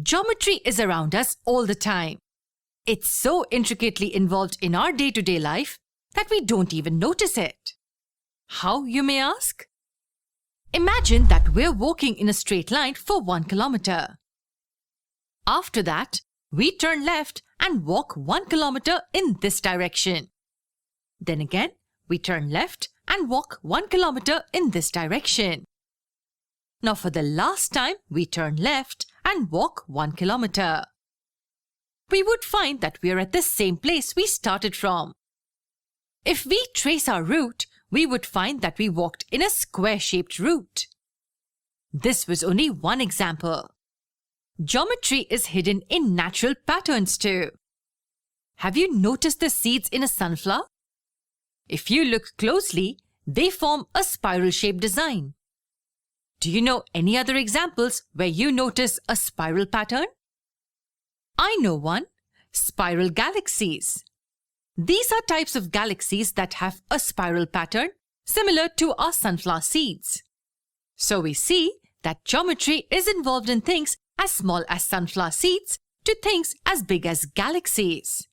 Geometry is around us all the time. It's so intricately involved in our day-to-day life that we don't even notice it. How, you may ask? Imagine that we're walking in a straight line for 1 kilometer. After that, we turn left and walk 1 kilometer in this direction. Then again, we turn left and walk 1 kilometer in this direction. Now for the last time, we turn left and walk 1 kilometer. We would find that we are at the same place we started from. If we trace our route, we would find that we walked in a square-shaped route. This was only one example. Geometry is hidden in natural patterns too. Have you noticed the seeds in a sunflower? If you look closely, they form a spiral-shaped design. Do you know any other examples where you notice a spiral pattern? I know one: spiral galaxies. These are types of galaxies that have a spiral pattern similar to our sunflower seeds. So we see that geometry is involved in things as small as sunflower seeds to things as big as galaxies.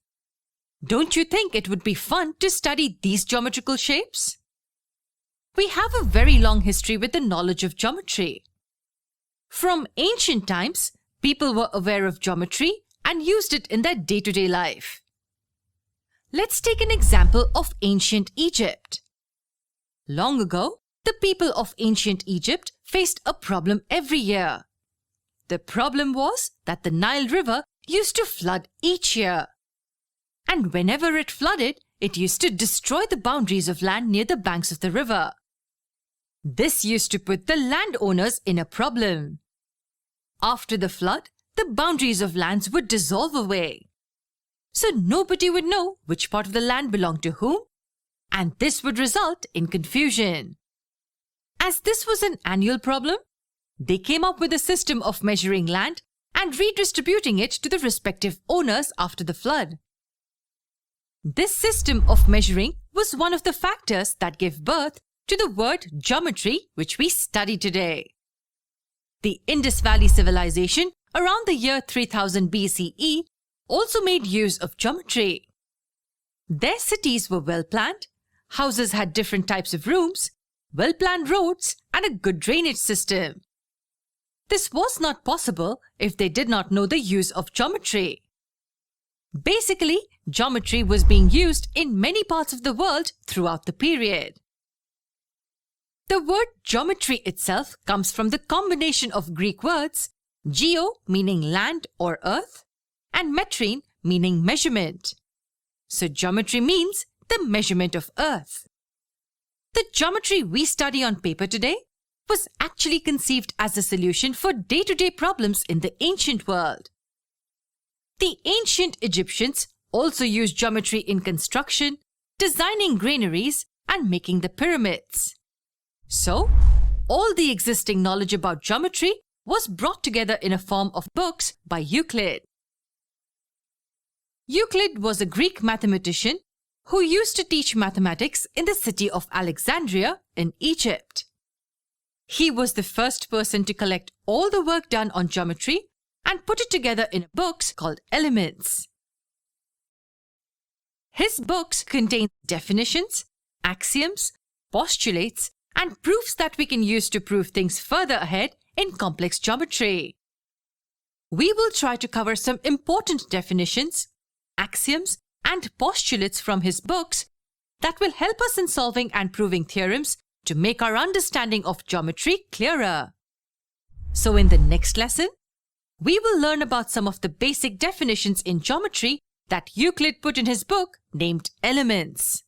Don't you think it would be fun to study these geometrical shapes? We have a very long history with the knowledge of geometry. From ancient times, people were aware of geometry and used it in their day-to-day life. Let's take an example of ancient Egypt. Long ago, the people of ancient Egypt faced a problem every year. The problem was that the Nile River used to flood each year. And whenever it flooded, it used to destroy the boundaries of land near the banks of the river. This used to put the landowners in a problem. After the flood, the boundaries of lands would dissolve away. So nobody would know which part of the land belonged to whom, and this would result in confusion. As this was an annual problem, they came up with a system of measuring land and redistributing it to the respective owners after the flood. This system of measuring was one of the factors that gave birth to the word geometry, which we study today. The Indus Valley civilization around the year 3000 BCE also made use of geometry. Their cities were well-planned, houses had different types of rooms, well-planned roads, and a good drainage system. This was not possible if they did not know the use of geometry. Basically, geometry was being used in many parts of the world throughout the period. The word geometry itself comes from the combination of Greek words geo meaning land or earth and metrein meaning measurement. So geometry means the measurement of earth. The geometry we study on paper today was actually conceived as a solution for day-to-day problems in the ancient world. The ancient Egyptians also used geometry in construction, designing granaries, and making the pyramids. So, all the existing knowledge about geometry was brought together in a form of books by Euclid. Euclid was a Greek mathematician who used to teach mathematics in the city of Alexandria in Egypt. He was the first person to collect all the work done on geometry and put it together in books called Elements. His books contain definitions, axioms, postulates, and proofs that we can use to prove things further ahead in complex geometry. We will try to cover some important definitions, axioms, and postulates from his books that will help us in solving and proving theorems to make our understanding of geometry clearer. So in the next lesson, we will learn about some of the basic definitions in geometry that Euclid put in his book named Elements.